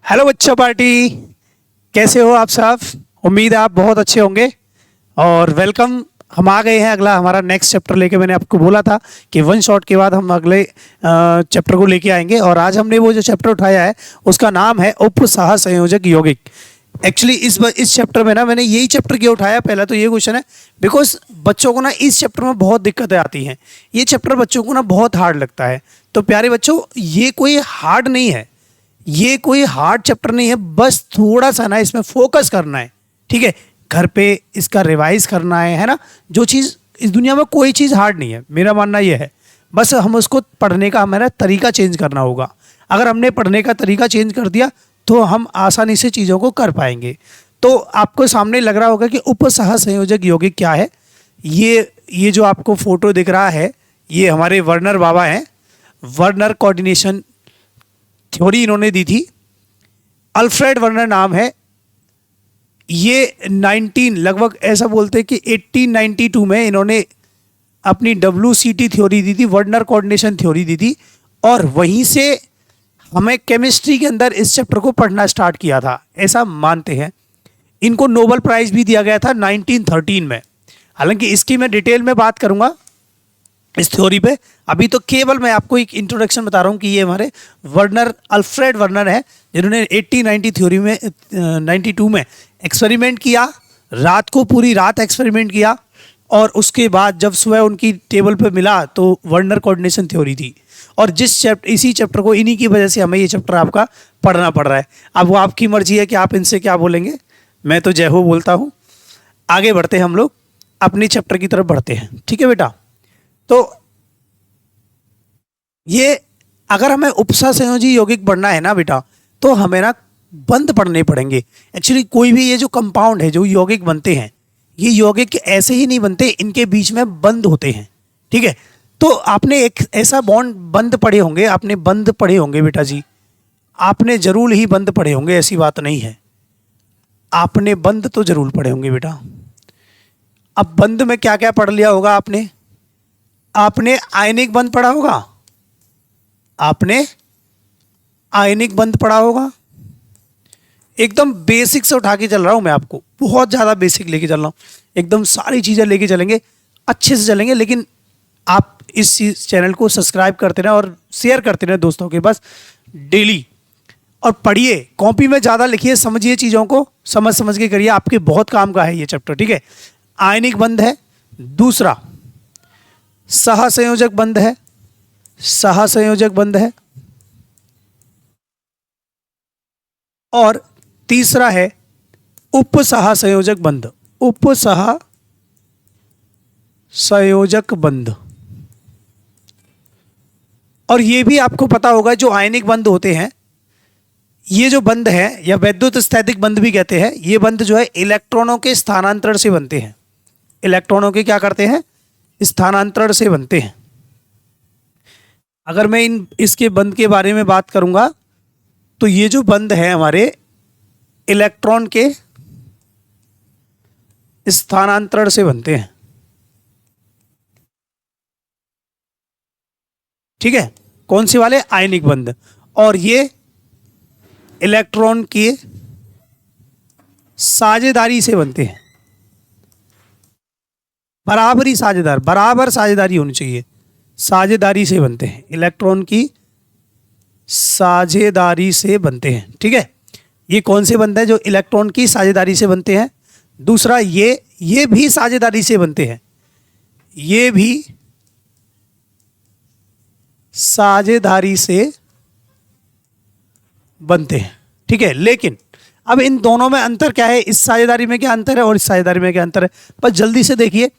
Hello बच्चों party, कैसे हो आप सब। उम्मीद है आप बहुत अच्छे होंगे और वेलकम। हम आ गए हैं अगला हमारा नेक्स्ट चैप्टर लेके। मैंने आपको बोला था कि वन शॉट के बाद हम अगले चैप्टर को लेके आएंगे और आज हमने वो जो चैप्टर उठाया है उसका नाम है उपसह संयोजक यौगिक। एक्चुअली इस चैप्टर में ना मैंने यही चैप्टर क्यों उठाया, पहला तो ये क्वेश्चन है बिकॉज बच्चों को ना इस चैप्टर में बहुत दिक्कतें आती हैं। ये चैप्टर बच्चों को ना बहुत हार्ड लगता है। तो प्यारे बच्चों, ये कोई हार्ड नहीं है, ये कोई हार्ड चैप्टर नहीं है, बस थोड़ा सा ना इसमें फोकस करना है। ठीक है, घर पे इसका रिवाइज करना है ना। जो चीज़ इस दुनिया में कोई चीज़ हार्ड नहीं है, मेरा मानना यह है। बस हम उसको पढ़ने का हमारा तरीका चेंज करना होगा। अगर हमने पढ़ने का तरीका चेंज कर दिया तो हम आसानी से चीज़ों को कर पाएंगे। तो आपको सामने लग रहा होगा कि उपसह संयोजक यौगिक क्या है। ये जो आपको फोटो दिख रहा है ये हमारे वर्नर बाबा हैं। वर्नर कोऑर्डिनेशन थ्योरी इन्होंने दी थी। अल्फ्रेड वर्नर नाम है। ये 19 लगभग ऐसा बोलते हैं कि 1892 में इन्होंने अपनी WCT थ्योरी दी थी, वर्नर कोऑर्डिनेशन थ्योरी दी थी। और वहीं से हमें केमिस्ट्री के अंदर इस चैप्टर को पढ़ना स्टार्ट किया था, ऐसा मानते हैं। इनको नोबेल प्राइज भी दिया गया था 1913 में। हालांकि इसकी मैं डिटेल में बात करूंगा इस थ्योरी पे। अभी तो केवल मैं आपको एक इंट्रोडक्शन बता रहा हूँ कि ये हमारे वर्नर अल्फ्रेड वर्नर है जिन्होंने 1890 थ्योरी में 92 में एक्सपेरिमेंट किया। रात को पूरी रात एक्सपेरिमेंट किया और उसके बाद जब सुबह उनकी टेबल पे मिला तो वर्नर कोऑर्डिनेशन थ्योरी थी। और इसी चैप्टर को इन्हीं की वजह से हमें ये चैप्टर आपका पढ़ना पड़ रहा है। अब वो आपकी मर्जी है कि आप इनसे क्या बोलेंगे। मैं तो जय हो बोलता हूँ। आगे बढ़ते हैं, हम लोग अपनी चैप्टर की तरफ बढ़ते हैं। ठीक है बेटा, तो ये अगर हमें उपसह संयोजी यौगिक पढ़ना है ना बेटा, तो हमें ना बंध पढ़ने पड़ेंगे। एक्चुअली कोई भी ये जो कंपाउंड है, जो यौगिक बनते हैं, ये यौगिक ऐसे ही नहीं बनते, इनके बीच में बंध होते हैं। ठीक है, तो आपने एक ऐसा बंध पढ़े होंगे, आपने बंध पढ़े होंगे बेटा जी, आपने जरूर ही बंध पढ़े होंगे, ऐसी बात नहीं है। आपने बंध तो जरूर पढ़े होंगे बेटा। अब बंध में क्या क्या पढ़ लिया होगा आपने। आपने आयनिक बंध पढ़ा होगा, आपने आयनिक बंध पढ़ा होगा। एकदम बेसिक से उठा के चल रहा हूं मैं आपको, बहुत ज़्यादा बेसिक लेके चल रहा हूं। एकदम सारी चीज़ें लेके चलेंगे, अच्छे से चलेंगे। लेकिन आप इस चैनल को सब्सक्राइब करते रहें और शेयर करते रहें दोस्तों के पास डेली। और पढ़िए, कॉपी में ज़्यादा लिखिए, समझिए चीज़ों को, समझ समझ के करिए, आपके बहुत काम का है ये चैप्टर। ठीक है, आयनिक बंध है, दूसरा सहसंयोजक बंध है, सहसंयोजक बंध है, और तीसरा है उपसह संयोजक बंध, उपसह संयोजक बंध। और ये भी आपको पता होगा जो आयनिक बंध होते हैं, ये जो बंध है या वैद्युत स्थैतिक बंध भी कहते हैं, ये बंध जो है इलेक्ट्रॉनों के स्थानांतरण से बनते हैं। इलेक्ट्रॉनों के क्या करते हैं, स्थानांतरण से बनते हैं। अगर मैं इसके बंध के बारे में बात करूंगा तो ये जो बंध है हमारे इलेक्ट्रॉन के स्थानांतरण से बनते हैं। ठीक है, कौन से वाले, आयनिक बंध। और ये इलेक्ट्रॉन की साझेदारी से बनते हैं। बराबरी साझेदार, बराबर साझेदारी होनी चाहिए, साझेदारी से बनते हैं, इलेक्ट्रॉन की साझेदारी से बनते हैं। ठीक है, ये कौन से बनते हैं, जो इलेक्ट्रॉन की साझेदारी से बनते हैं। दूसरा ये भी साझेदारी से बनते हैं, ये भी साझेदारी से बनते हैं। ठीक है, लेकिन अब इन दोनों में अंतर क्या है, इस साझेदारी में क्या अंतर है और इस साझेदारी में क्या अंतर है। बस जल्दी से देखिए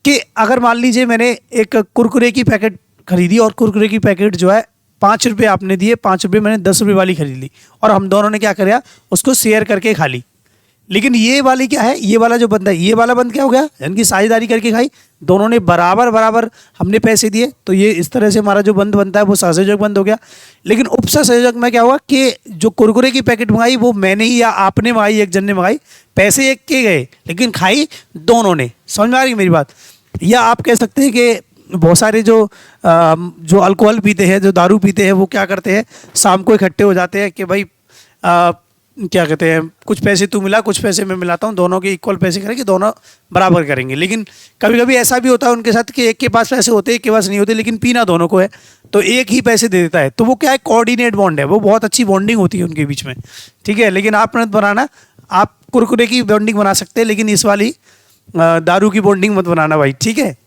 कि अगर मान लीजिए मैंने एक कुरकुरे की पैकेट खरीदी और कुरकुरे की पैकेट जो है 5 रुपये आपने दिए, 5 रुपये मैंने 10 रुपये वाली खरीद ली और हम दोनों ने क्या किया, उसको शेयर करके खा ली। लेकिन ये वाली क्या है, ये वाला जो बंद है, ये वाला बंद क्या हो गया, इनकी साझेदारी करके खाई, दोनों ने बराबर बराबर हमने पैसे दिए, तो ये इस तरह से हमारा जो बंद बनता है वो सहसंयोजक बंद हो गया। लेकिन उपसह संयोजक में क्या हुआ कि जो कुरकुरे की पैकेट मंगाई वो मैंने ही या आपने मंगाई, एक जन ने मंगाई, पैसे एक के गए लेकिन खाई दोनों ने। समझ में आ रही मेरी बात। या आप कह सकते हैं कि बहुत सारे जो अल्कोहल पीते हैं, जो दारू पीते हैं, वो क्या करते हैं, शाम को इकट्ठे हो जाते हैं कि भाई क्या कहते हैं, कुछ पैसे तू मिला कुछ पैसे मैं मिलाता हूँ, दोनों के इक्वल पैसे करेंगे, दोनों बराबर करेंगे। लेकिन कभी कभी ऐसा भी होता है उनके साथ कि एक के पास पैसे होते हैं एक के पास नहीं होते, लेकिन पीना दोनों को है, तो एक ही पैसे दे देता है, तो वो क्या है, कोऑर्डिनेट बॉन्ड है, वो बहुत अच्छी बॉन्डिंग होती है उनके बीच में। ठीक है, लेकिन आप मत बनाना, आप कुरकुरे की बॉन्डिंग बना सकते हैं, लेकिन इस वाली दारू की बॉन्डिंग मत बनाना भाई। ठीक है,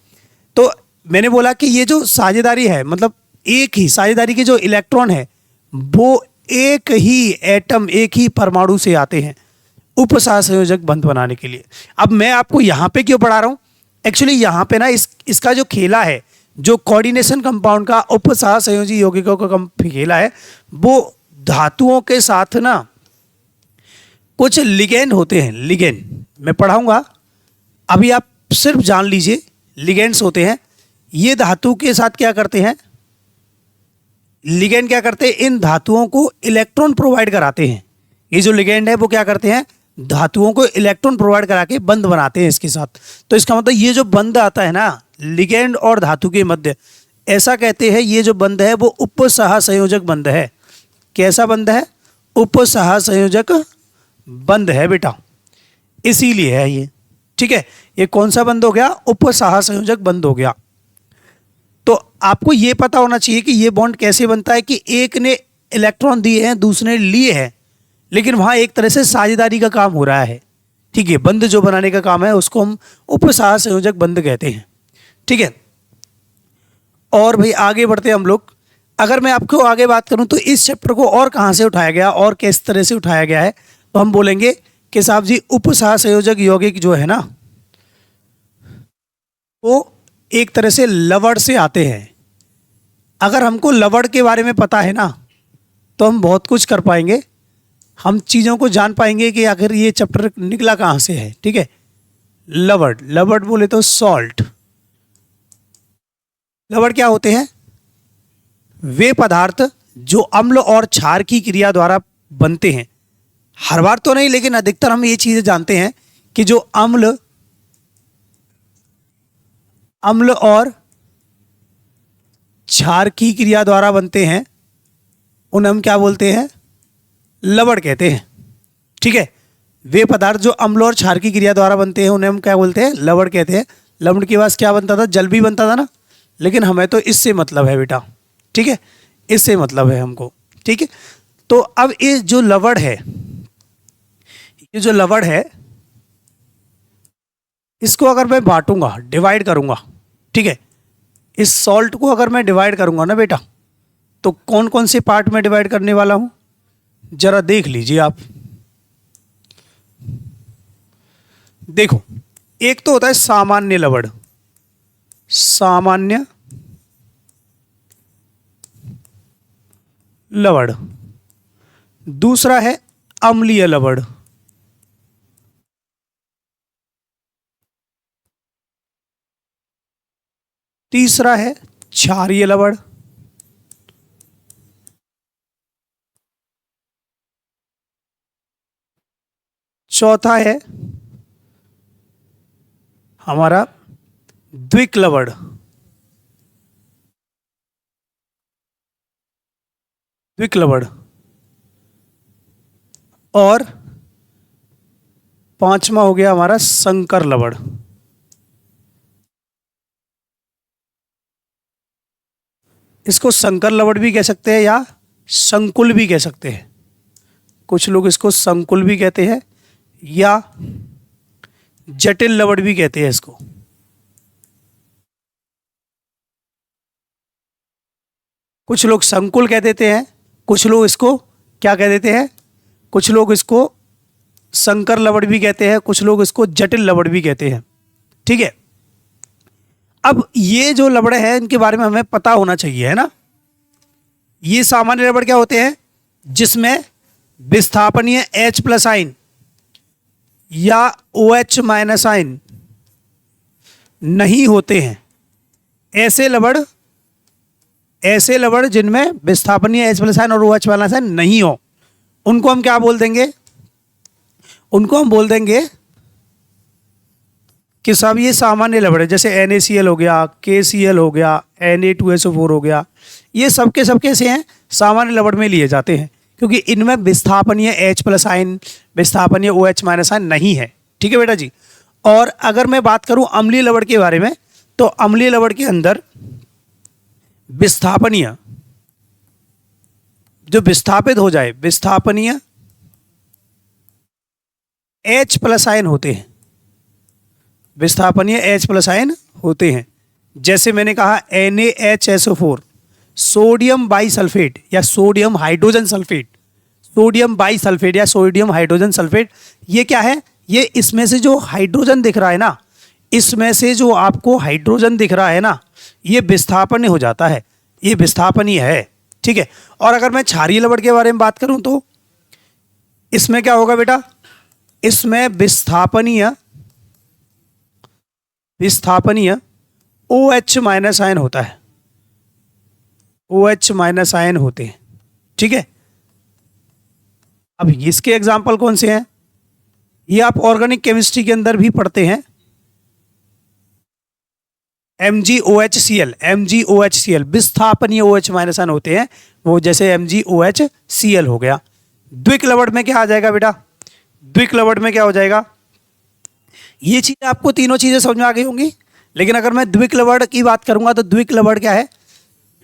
तो मैंने बोला कि ये जो साझेदारी है, मतलब एक ही साझेदारी के जो इलेक्ट्रॉन है वो एक ही एटम, एक ही परमाणु से आते हैं उपसहसंयोजक बंध बनाने के लिए। अब मैं आपको यहाँ पे क्यों पढ़ा रहा हूँ, एक्चुअली यहाँ पे ना इसका जो खेला है, जो कोऑर्डिनेशन कंपाउंड का उपसहसंयोजी यौगिकों का खेला है, वो धातुओं के साथ ना कुछ लिगेंड होते हैं, लिगेंड मैं पढ़ाऊंगा, अभी आप सिर्फ जान लीजिए। लिगेंड्स होते हैं, ये धातु के साथ क्या करते हैं, लिगेंड क्या करते हैं, इन धातुओं को इलेक्ट्रॉन प्रोवाइड कराते हैं। ये जो लिगेंड है वो क्या करते हैं, धातुओं को इलेक्ट्रॉन प्रोवाइड करा के बंध बनाते हैं इसके साथ। तो इसका मतलब ये जो बंध आता है ना लिगेंड और धातु के मध्य, ऐसा कहते हैं ये जो बंध है वो उपसहसंयोजक बंध है। कैसा बंध है, उपसहसंयोजक बंध है बेटा, इसीलिए है ये। ठीक है, ये कौन सा बंध हो गया, उपसहसंयोजक बंध हो गया। तो आपको ये पता होना चाहिए कि ये बॉन्ड कैसे बनता है, कि एक ने इलेक्ट्रॉन दिए हैं दूसरे ने लिए हैं, लेकिन वहां एक तरह से साझेदारी का काम हो रहा है। ठीक है, बंध जो बनाने का काम है उसको हम उपसहसंयोजक बंध कहते हैं। ठीक है, और भाई आगे बढ़ते हम लोग। अगर मैं आपको आगे बात करूं तो इस चैप्टर को और कहां से उठाया गया और किस तरह से उठाया गया है, तो हम बोलेंगे कि साहब जी उपसहसंयोजक यौगिक जो है ना वो एक तरह से लवड़ से आते हैं। अगर हमको लवड़ के बारे में पता है ना तो हम बहुत कुछ कर पाएंगे, हम चीज़ों को जान पाएंगे कि आखिर ये चैप्टर निकला कहाँ से है। ठीक है, लवड़, लवड़ बोले तो सॉल्ट। लवड़ क्या होते हैं, वे पदार्थ जो अम्ल और क्षार की क्रिया द्वारा बनते हैं। हर बार तो नहीं, लेकिन अधिकतर हम ये चीज़ें जानते हैं कि जो अम्ल और क्षार की क्रिया द्वारा बनते हैं उन्हें हम क्या बोलते हैं, लवण कहते हैं। ठीक है, वे पदार्थ जो अम्ल और क्षार की क्रिया द्वारा बनते हैं उन्हें हम क्या बोलते हैं, लवण कहते हैं। लवण के पास क्या बनता था, जल भी बनता था ना, लेकिन हमें तो इससे मतलब है बेटा। ठीक है, इससे मतलब है हमको। ठीक है, तो अब ये जो लवण है, ये जो लवण है इसको अगर मैं बांटूंगा, डिवाइड करूंगा, ठीक है, इस सॉल्ट को अगर मैं डिवाइड करूंगा ना बेटा, तो कौन कौन से पार्ट में डिवाइड करने वाला हूं, जरा देख लीजिए आप। देखो, एक तो होता है सामान्य लवण, सामान्य लवण, दूसरा है अम्लीय लवण, तीसरा है क्षारीय लवण, चौथा है हमारा द्विक लवण, द्विक लवण, और पांचवा हो गया हमारा संकर लवण। इसको संकर लवण भी कह सकते हैं या संकुल भी कह सकते हैं। कुछ लोग इसको संकुल भी कहते हैं या जटिल लवण भी कहते हैं इसको। कुछ लोग संकुल कह देते हैं, कुछ लोग इसको क्या कह देते हैं, कुछ लोग इसको संकर लवण भी कहते हैं, कुछ लोग इसको जटिल लवण भी कहते हैं। ठीक है, अब ये जो लवण है इनके बारे में हमें पता होना चाहिए, है ना। ये सामान्य लवण क्या होते हैं, जिसमें विस्थापनीय H+ आयन या OH- आयन नहीं होते हैं। ऐसे लवण जिनमें विस्थापनीय H+ आयन और OH- आयन नहीं हो, उनको हम क्या बोल देंगे, उनको हम बोल देंगे कि साहब ये सामान्य लवण है। जैसे NaCl हो गया, KCl हो गया, Na2SO4 हो गया, ये सब के सब कैसे हैं, सामान्य लवण में लिए जाते हैं। क्योंकि इनमें विस्थापनीय H प्लस आयन, विस्थापनीय OH माइनस आयन नहीं है। ठीक है बेटा जी। और अगर मैं बात करूं अम्लीय लवण के बारे में, तो अम्लीय लवण के अंदर विस्थापनीय, जो विस्थापित हो जाए, विस्थापनीय H प्लस आयन होते हैं, विस्थापनीय H प्लस आयन होते हैं। जैसे मैंने कहा NaHSO4, सोडियम बाईसल्फेट या सोडियम हाइड्रोजन सल्फेट, सोडियम बाईसल्फेट या सोडियम हाइड्रोजन सल्फेट, ये क्या है? ये इसमें से जो हाइड्रोजन दिख रहा है ना, इसमें से जो आपको हाइड्रोजन दिख रहा है ना, ये विस्थापनीय हो जाता है, ये विस्थापनीय है। ठीक है। और अगर मैं क्षारीय लवण के बारे में बात करूं तो इसमें क्या होगा बेटा? इसमें विस्थापनीय OH माइनस आयन होता है, OH माइनस आयन होते हैं। ठीक है। अब इसके एग्जाम्पल कौन से हैं? ये आप ऑर्गेनिक केमिस्ट्री के अंदर भी पढ़ते हैं। MgOHCl विस्थापनीय OH माइनस आयन होते हैं, वो जैसे MgOHCl हो गया। द्विक लवण में क्या आ जाएगा बेटा? द्विक लवण में क्या हो जाएगा? ये चीजें आपको तीनों चीजें समझ में आ गई होंगी। लेकिन अगर मैं द्विक लवण की बात करूंगा तो द्विक लवण क्या है,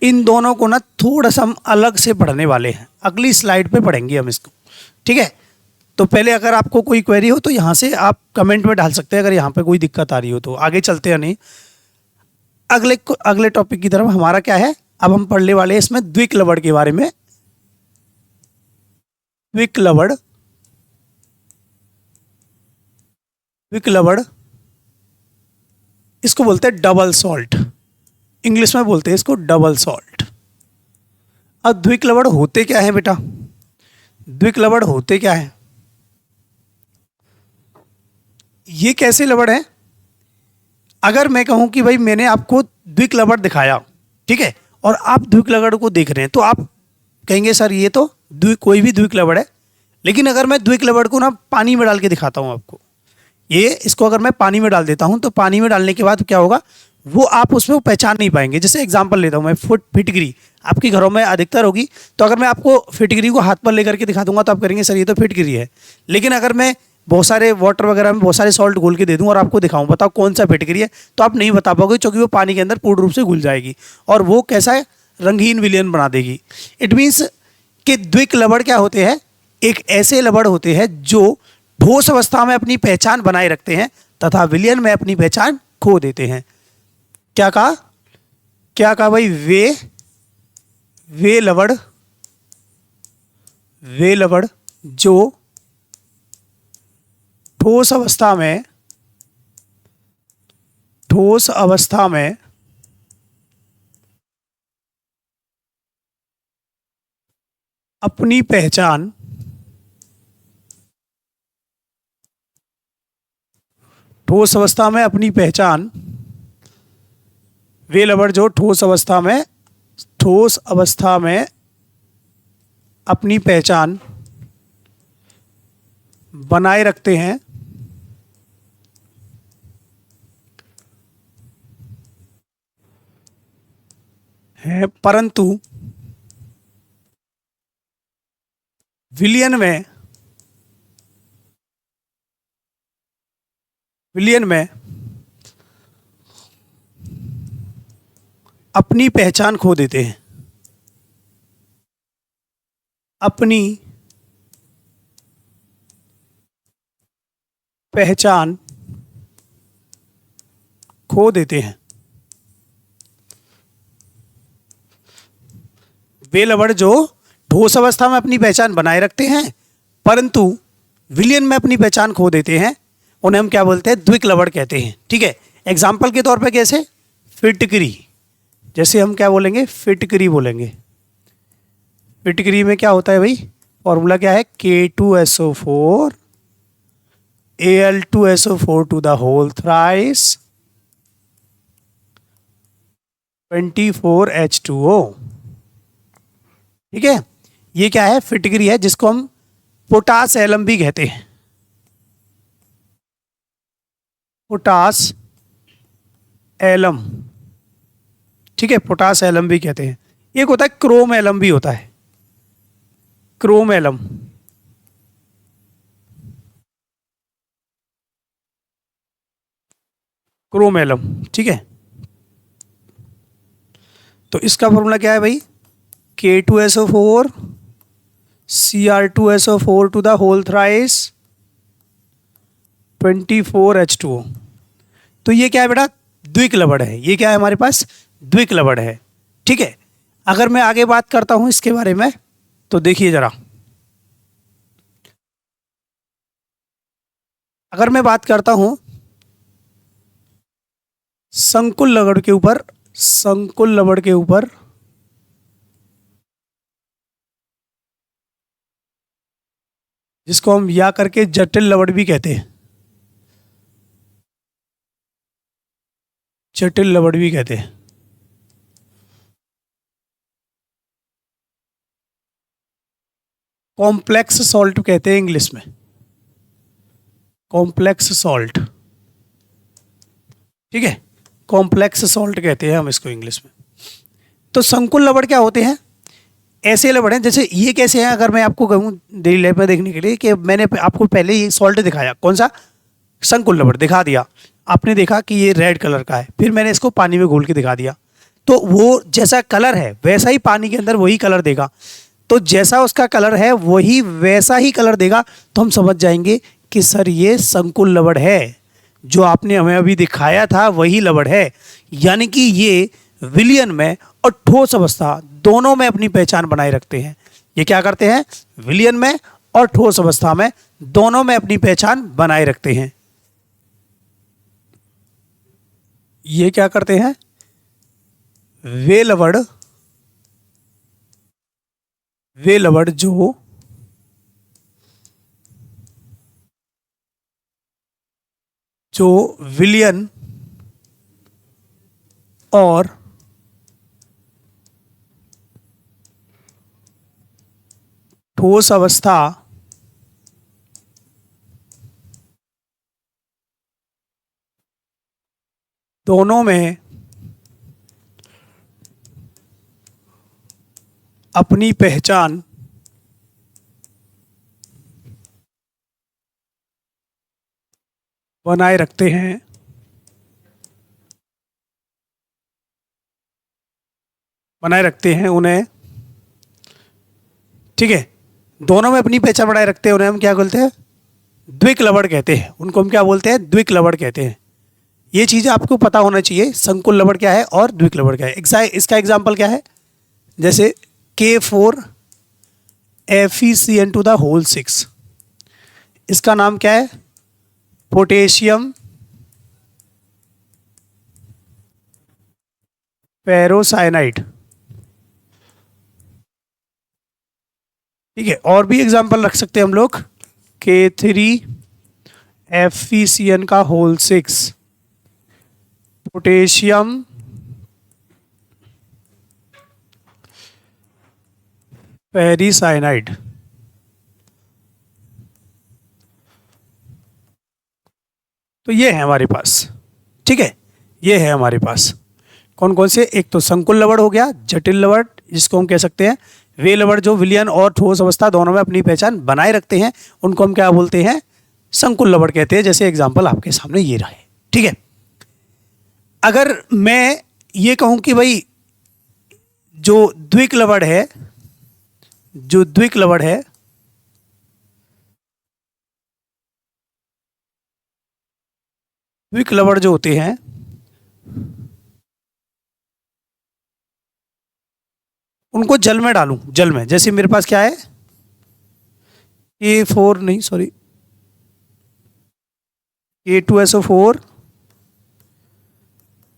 इन दोनों को ना थोड़ा सा हम अलग से पढ़ने वाले हैं, अगली स्लाइड पे पढ़ेंगे हम इसको। ठीक है। तो पहले अगर आपको कोई क्वेरी हो तो यहाँ से आप कमेंट में डाल सकते हैं, अगर यहाँ पे कोई दिक्कत आ रही हो तो। आगे चलते हैं नहीं, अगले टॉपिक की तरफ हमारा क्या है, अब हम पढ़ने वाले हैं इसमें द्विक लवण के बारे में। द्विक लवण, द्विक लवण इसको बोलते हैं डबल सॉल्ट, इंग्लिश में बोलते हैं इसको डबल सॉल्ट। अब द्विक लवण होते क्या है बेटा? द्विक लवण होते क्या है? ये कैसे लवण है? अगर मैं कहूं कि भाई मैंने आपको द्विक लवण दिखाया, ठीक है, और आप द्विक लवण को देख रहे हैं, तो आप कहेंगे सर ये तो कोई भी द्विक लवण है। लेकिन अगर मैं द्विक लवण को ना पानी में डाल के दिखाता हूं आपको, ये इसको अगर मैं पानी में डाल देता हूं, तो पानी में डालने के बाद क्या होगा, वो आप उसमें पहचान नहीं पाएंगे। जैसे एग्जांपल लेता हूं मैं, फिटकरी आपके घरों में अधिकतर होगी, तो अगर मैं आपको फिटकरी को हाथ पर लेकर के दिखा दूंगा तो आप करेंगे सर ये तो फिटकरी है। लेकिन अगर मैं बहुत सारे वाटर वगैरह में बहुत सारे सॉल्ट घोल के दे दूं और आपको दिखाऊं, बताओ कौन सा फिटकरी है, तो आप नहीं बता पाओगे, क्योंकि वो पानी के अंदर पूर्ण रूप से घुल जाएगी और वो कैसा है, रंगीन विलयन बना देगी। इट मीन्स कि द्विक लवण क्या होते हैं? एक ऐसे लवण होते हैं जो ठोस अवस्था में अपनी पहचान बनाए रखते हैं तथा विलयन में अपनी पहचान खो देते हैं। क्या कहा? क्या कहा भाई? वे लवण जो ठोस अवस्था में अपनी पहचान वे लवण जो ठोस अवस्था में अपनी पहचान बनाए रखते हैं परंतु विलयन में अपनी पहचान खो देते हैं, अपनी पहचान खो देते हैं। वे लवण जो ठोस अवस्था में अपनी पहचान बनाए रखते हैं परंतु विलयन में अपनी पहचान खो देते हैं, उन्हें हम क्या बोलते हैं? द्विक लवण कहते हैं। ठीक है। एग्जाम्पल के तौर पे कैसे? फिटकरी, जैसे हम क्या बोलेंगे? फिटकरी बोलेंगे। फिटकरी में क्या होता है भाई? फॉर्मूला क्या है? K2SO4 Al2SO4 to the whole thrice 24H2O। ठीक है। ये क्या है? फिटकरी है, जिसको हम पोटास एलम भी कहते हैं। पोटास एलम, ठीक है, पोटास एलम भी कहते हैं। एक होता है क्रोम एलम भी होता है, क्रोमेलम, क्रोमेलम, ठीक है। तो इसका फॉर्मूला क्या है भाई, K2SO4 Cr2SO4 to the whole thrice 24H2O। तो ये क्या है बेटा, द्विक लवण है। ये क्या है हमारे पास, द्विक लवण है, ठीक है। अगर मैं आगे बात करता हूं इसके बारे में तो देखिए जरा, अगर मैं बात करता हूं संकुल लवण के ऊपर, संकुल लवण के ऊपर, जिसको हम या करके जटिल लवण भी कहते हैं, जटिल लवण भी कहते हैं। कॉम्प्लेक्स सॉल्ट कहते हैं इंग्लिश में, कॉम्प्लेक्स सॉल्ट, ठीक है, कॉम्प्लेक्स सॉल्ट कहते हैं हम इसको इंग्लिश में। तो संकुल लवण क्या होते हैं, ऐसे लवण हैं, जैसे ये कैसे हैं, अगर मैं आपको कहूँ डेली लाइफ में देखने के लिए कि मैंने आपको पहले ये सॉल्ट दिखाया, कौन सा, संकुल लवण दिखा दिया, आपने देखा कि ये रेड कलर का है, फिर मैंने इसको पानी में घोल के दिखा दिया, तो वो जैसा कलर है वैसा ही पानी के अंदर वही कलर देगा। तो जैसा उसका कलर है वही वैसा ही कलर देगा, तो हम समझ जाएंगे कि सर ये संकुल लवण है, जो आपने हमें अभी दिखाया था वही लवण है। यानी कि ये विलयन में और ठोस अवस्था दोनों में अपनी पहचान बनाए रखते हैं। ये क्या करते हैं, विलयन में और ठोस अवस्था में दोनों में अपनी पहचान बनाए रखते हैं। ये क्या करते हैं, वे लवण, वे लवण जो विलयन और ठोस अवस्था दोनों में अपनी पहचान बनाए रखते हैं, बनाए रखते हैं उन्हें, ठीक है, दोनों में अपनी पहचान बनाए रखते हैं, उन्हें हम क्या बोलते हैं, द्विक लवण कहते हैं। उनको हम क्या बोलते हैं, द्विक लवण कहते हैं। ये चीज़ आपको पता होना चाहिए, संकुल लवण क्या है और द्विक लवण क्या है। इसका एग्जाम्पल क्या है, जैसे K4FeCN टू द होल 6, इसका नाम क्या है, पोटेशियम पेरोसाइनाइड, ठीक है। और भी एग्जाम्पल रख सकते हैं हम लोग, K3FeCN का होल 6, पोटेशियम पेरिसाइनाइड। तो ये है हमारे पास, ठीक है, ये है हमारे पास कौन कौन से, एक तो संकुल लवण हो गया, जटिल लवण जिसको हम कह सकते हैं, वे लवण जो विलयन और ठोस अवस्था दोनों में अपनी पहचान बनाए रखते हैं, उनको हम क्या बोलते हैं, संकुल लवण कहते हैं। जैसे एग्जाम्पल आपके सामने ये रहा है, ठीक है। अगर मैं ये कहूं कि भाई जो द्विक लवण है, जो द्विक लवण है, द्विक लवण जो होते हैं उनको जल में डालूं, जल में, जैसे मेरे पास क्या है, K4 नहीं sorry K2SO4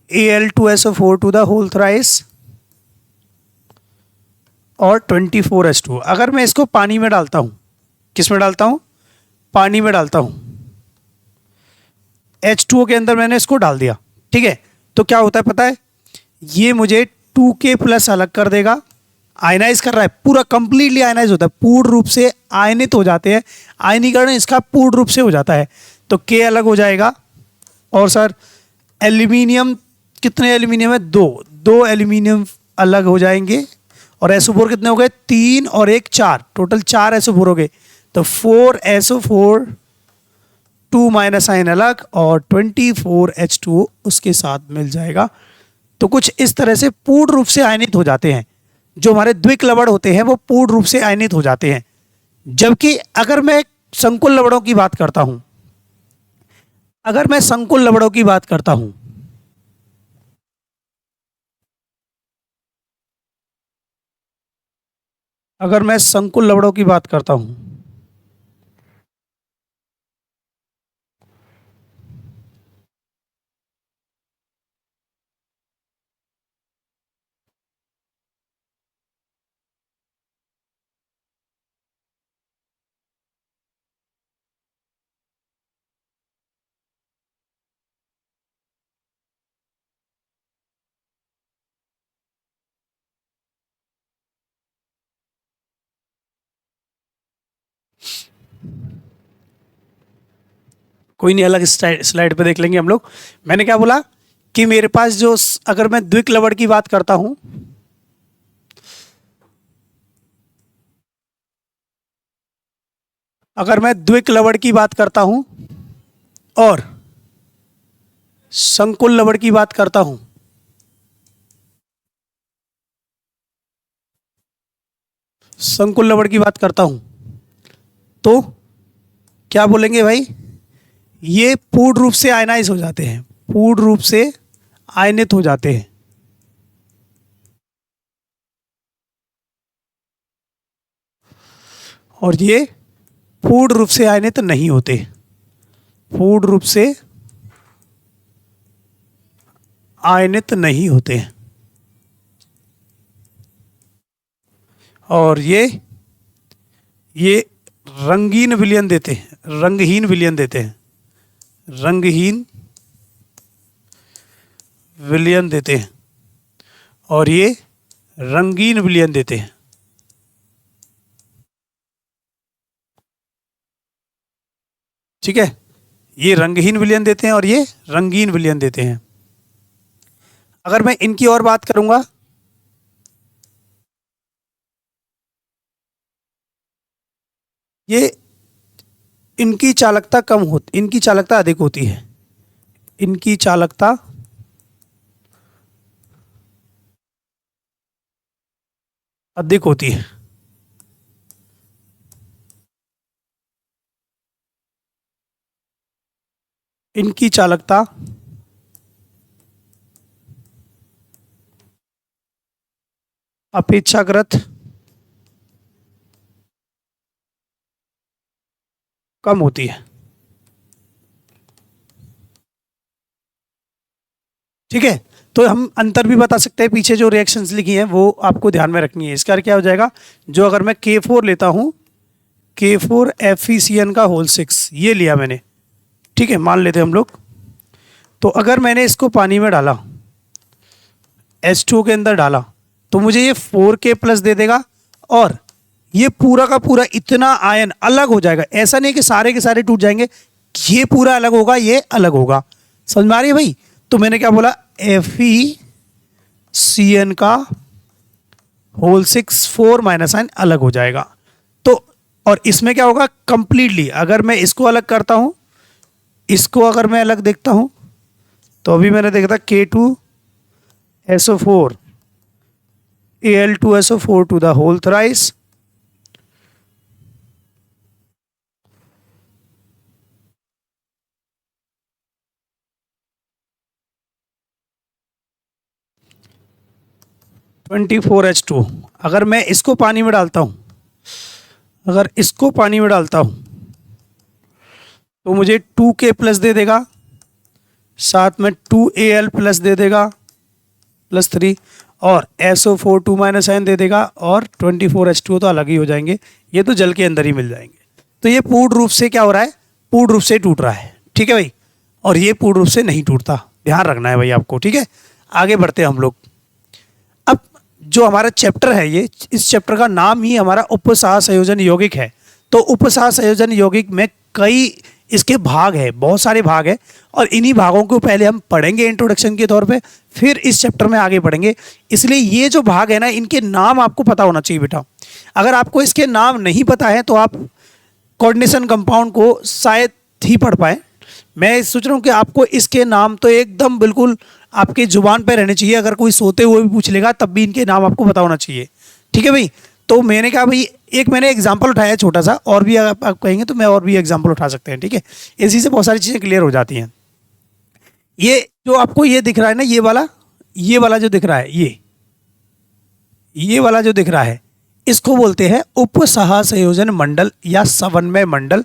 Al2SO4 to the whole thrice और 24H2। अगर मैं इसको पानी में डालता हूं, किस में डालता हूं, पानी में डालता हूं, H2O के अंदर मैंने इसको डाल दिया, ठीक है, तो क्या होता है पता है, ये मुझे 2K+ अलग कर देगा, आयनाइज कर रहा है, पूरा कंप्लीटली आयनाइज होता है, पूर्ण रूप से आयनित हो जाते हैं, आयनीकरण इसका पूर्ण रूप से हो जाता है, तो K अलग हो जाएगा। और सर एल्यूमिनियम, कितने एल्यूमिनियम है, दो एल्यूमिनियम अलग हो जाएंगे, और SO4 कितने हो गए, 3 और 1 4, टोटल 4 SO4 हो गए। तो 4 SO4, 2 माइनस आयन अलग और 24 H2O उसके साथ मिल जाएगा। तो कुछ इस तरह से पूर्ण रूप से आयनित हो जाते हैं। जो हमारे द्विक लवण होते हैं वो पूर्ण रूप से आयनित हो जाते हैं। जबकि अगर मैं संकुल लवणों की बात करता हूं, अगर मैं संकुल लवणों की बात करता हूं, अगर मैं संकुल लवणों की बात करता हूं, कोई नहीं, अलग स्लाइड पे देख लेंगे हम लोग। मैंने क्या बोला कि मेरे पास जो, अगर मैं द्विक लवण की बात करता हूं, अगर मैं द्विक लवण की बात करता हूं और संकुल लवण की बात करता हूं, संकुल लवण की बात करता हूं, तो क्या बोलेंगे भाई, ये पूर्ण रूप से आयनाइज हो जाते हैं, पूर्ण रूप से आयनित हो जाते हैं। और ये पूर्ण रूप से आयनित नहीं होते, पूर्ण रूप से आयनित नहीं होते। और ये रंगीन विलयन देते हैं, रंगहीन विलयन देते हैं, रंगहीन विलयन देते हैं, और ये रंगीन विलयन देते हैं। ठीक है, ये रंगहीन विलयन देते हैं और ये रंगीन विलयन देते हैं। अगर मैं इनकी और बात करूंगा, ये इनकी चालकता कम होती, इनकी चालकता अधिक होती है, इनकी चालकता अधिक होती है। इनकी चालकता अपेक्षाकृत कम होती है। ठीक है, तो हम अंतर भी बता सकते हैं, पीछे जो रिएक्शंस लिखी हैं वो आपको ध्यान में रखनी है। इसका क्या हो जाएगा, जो अगर मैं K4 लेता हूं, K4 FeCN का होल 6 ये लिया मैंने, ठीक है, मान लेते हैं हम लोग। तो अगर मैंने इसको पानी में डाला, H2O के अंदर डाला, तो मुझे ये 4K प्लस दे देगा और ये पूरा का पूरा इतना आयन अलग हो जाएगा। ऐसा नहीं कि सारे के सारे टूट जाएंगे, ये पूरा अलग होगा, ये अलग होगा। समझ में आ रही है भाई? तो मैंने क्या बोला, FeCN का होल 6 4 माइनस आयन अलग हो जाएगा। तो और इसमें क्या होगा, कंप्लीटली अगर मैं इसको अलग करता हूं, इसको अगर मैं अलग देखता हूं, तो अभी मैंने देखा था K2SO4 Al2SO4 to the whole thrice, H2। अगर मैं इसको पानी में डालता हूं, अगर इसको पानी में डालता हूं, तो मुझे 2K प्लस दे देगा, साथ में 2Al प्लस दे देगा प्लस 3, और SO4 2 माइनस आयन दे देगा, और 24 H2O तो अलग ही हो जाएंगे, ये तो जल के अंदर ही मिल जाएंगे। तो ये पूर्ण रूप से क्या हो रहा है, पूर्ण रूप से टूट रहा है। ठीक है भाई, और ये पूर्ण रूप से नहीं टूटता, ध्यान रखना है भाई आपको। ठीक है, आगे बढ़ते हैं हम लोग। अब जो हमारा चैप्टर है, ये इस चैप्टर का नाम ही हमारा उपसह संयोजन यौगिक है। तो उपसह संयोजन यौगिक में कई इसके भाग है, बहुत सारे भाग है, और इन्हीं भागों को पहले हम पढ़ेंगे इंट्रोडक्शन के तौर पे, फिर इस चैप्टर में आगे बढ़ेंगे। इसलिए ये जो भाग है ना, इनके नाम आपको पता होना चाहिए बेटा। अगर आपको इसके नाम नहीं पता है तो आप कोऑर्डिनेशन कंपाउंड को शायद ही पढ़ पाए। मैं सोच रहा हूँ कि आपको इसके नाम तो एकदम बिल्कुल आपके जुबान पे रहने चाहिए। अगर कोई सोते हुए भी पूछ लेगा तब भी इनके नाम आपको पता होना चाहिए। ठीक है भाई। तो मैंने कहा भाई एक मैंने एग्जाम्पल उठाया छोटा सा, और भी अगर आप कहेंगे तो मैं और भी एग्जाम्पल उठा सकते हैं। ठीक है, इसी से बहुत सारी चीज़ें क्लियर हो जाती हैं। ये जो आपको ये दिख रहा है ना, ये वाला जो दिख रहा है, ये वाला जो दिख रहा है, इसको बोलते हैं उपसह संयोजन मंडल या समन्वय मंडल,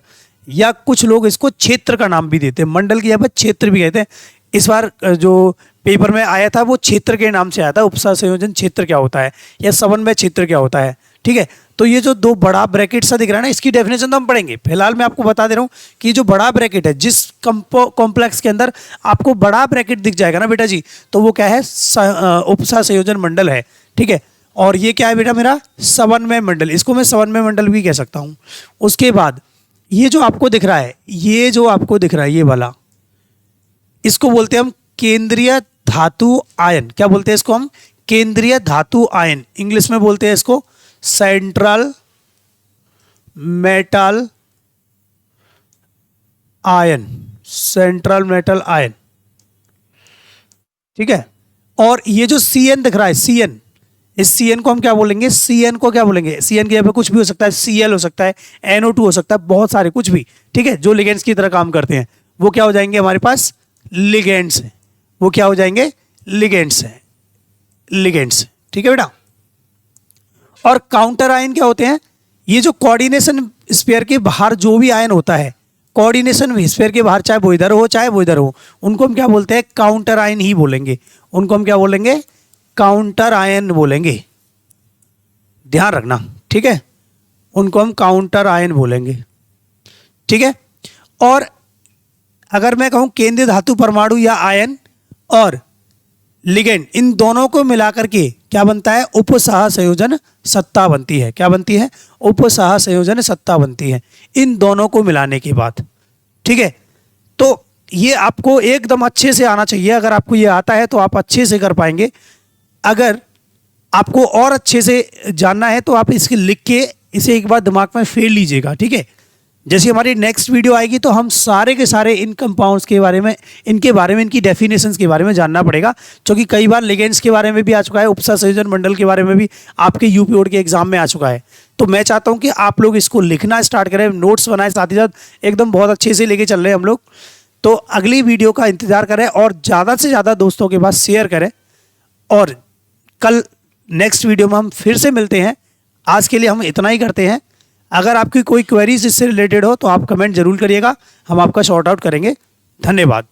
या कुछ लोग इसको क्षेत्र का नाम भी देते हैं। मंडल की जगह क्षेत्र भी कहते हैं। इस बार जो पेपर में आया था वो क्षेत्र के नाम से आया था, उपसह संयोजन क्षेत्र क्या होता है या समन्वय क्षेत्र क्या होता है। ठीक है, तो ये जो दो बड़ा ब्रैकेट सा दिख रहा है ना, इसकी डेफिनेशन तो हम पढ़ेंगे। फिलहाल मैं आपको बता दे रहा हूँ कि जो बड़ा ब्रैकेट है, जिस कॉम्प्लेक्स के अंदर आपको बड़ा ब्रैकेट दिख जाएगा ना बेटा जी, तो वो क्या है, उपसह संयोजन मंडल है। ठीक है, और ये क्या है बेटा मेरा, समन्वय मंडल। इसको मैं समन्वय मंडल भी कह सकता हूँ। उसके बाद ये जो आपको दिख रहा है, ये वाला, इसको बोलते हैं हम केंद्रीय धातु आयन। क्या बोलते हैं इसको हम, केंद्रीय धातु आयन। इंग्लिश में बोलते हैं इसको central metal ion, central metal ion. ठीक है, और ये जो Cn दिख रहा है, Cn, इस Cn को हम क्या बोलेंगे, Cn को क्या बोलेंगे, Cn की जगह पे कुछ भी हो सकता है, Cl हो सकता है, NO2 हो सकता है, बहुत सारे कुछ भी। ठीक है, जो लिगेंड्स की तरह काम करते हैं वो क्या हो जाएंगे हमारे पास, लिगेंड्स हैं। वो क्या हो जाएंगे, लिगेंड्स हैं, लिगेंड्स। ठीक है बेटा। और काउंटर आयन क्या होते हैं, ये जो कोऑर्डिनेशन स्फीयर के बाहर जो भी आयन होता है, कोऑर्डिनेशन स्फीयर के बाहर, चाहे वो इधर हो चाहे वो इधर हो, उनको हम क्या बोलते हैं, काउंटर आयन ही बोलेंगे। उनको हम क्या बोलेंगे, काउंटर आयन बोलेंगे। ध्यान रखना, ठीक है, उनको हम काउंटर आयन बोलेंगे। ठीक है, और अगर मैं कहूं केंद्रीय धातु परमाणु या आयन और लिगेंड, इन दोनों को मिलाकर के क्या बनता है, उपसह संयोजन सत्ता बनती है। क्या बनती है, उपसह संयोजन सत्ता बनती है, इन दोनों को मिलाने के बाद। ठीक है, तो ये आपको एकदम अच्छे से आना चाहिए। अगर आपको ये आता है तो आप अच्छे से कर पाएंगे। अगर आपको और अच्छे से जानना है तो आप इसके लिख के इसे एक बार दिमाग में फेर लीजिएगा। ठीक है, जैसे हमारी नेक्स्ट वीडियो आएगी तो हम सारे के सारे इन कंपाउंड्स के बारे में, इनकी डेफिनेशंस के बारे में जानना पड़ेगा, क्योंकि कई बार लिगेंड्स के बारे में भी आ चुका है, उपसह संयोजन मंडल के बारे में भी आपके यूपी बोर्ड के एग्जाम में आ चुका है। तो मैं चाहता हूं कि आप लोग इसको लिखना स्टार्ट करें, नोट्स बनाएं, साथ ही साथ एकदम बहुत अच्छे से लेके चल रहे हैं हम लोग। तो अगली वीडियो का इंतजार करें और ज़्यादा से ज़्यादा दोस्तों के पास शेयर करें, और कल नेक्स्ट वीडियो में हम फिर से मिलते हैं। आज के लिए हम इतना ही करते हैं। अगर आपकी कोई क्वेरीज इससे रिलेटेड हो तो आप कमेंट जरूर करिएगा, हम आपका शॉर्ट आउट करेंगे। धन्यवाद।